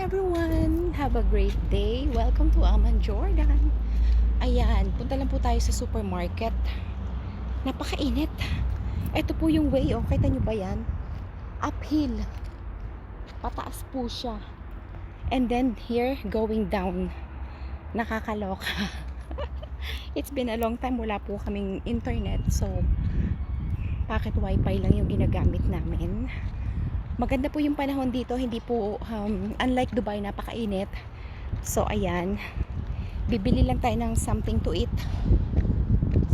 everyone! Have a great day. Welcome to Aman Jordan. Ayan, punta lang po tayo sa supermarket. Napakainit. Ito po yung way, oh. Kita nyo ba yan? Uphill. Pataas po siya. And then here, going down. Nakakaloka. It's been a long time. Wala po kaming internet. So, packet wifi lang yung ginagamit namin. Maganda po yung panahon dito, hindi po unlike Dubai, napakainit. So ayan, bibili lang tayo ng something to eat.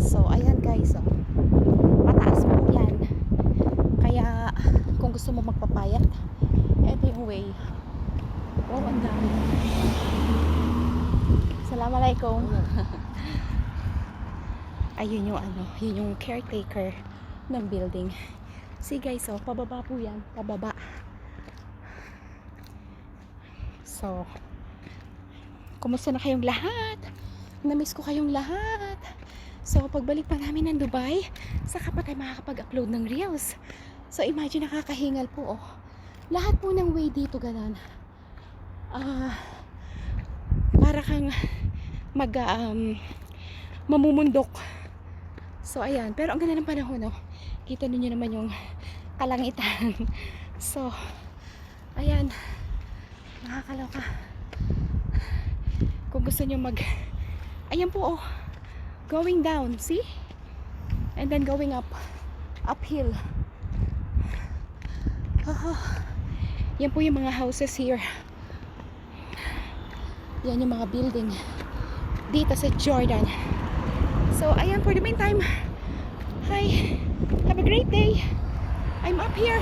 So ayan guys, oh, mataas po yan. Kaya kung gusto mo magpapayat, eto yung way. Oh, ang dami. Assalamualaikum. Ayun yung yun yung caretaker ng building. See guys, oh, pababa po yan, pababa. So, kumusta na kayong lahat? Namiss ko kayong lahat. So, pagbalik pa namin ng Dubai, saka pa tayo makakapag-upload ng reels. So, imagine, nakakahingal po, oh. Lahat po ng way dito, ganun. Para kang mamumundok. So, ayan. Pero ang ganda ng panahon, oh. Kita niyo naman yung kalangitan. So, ayan. Nakakaloka. Kung gusto niyo ayan po, oh. Going down, see? And then going up. Uphill. Yan po yung mga houses here. Yan yung mga building dito sa Jordan. So, ayan, for the meantime, hi. Have a great day. I'm up here.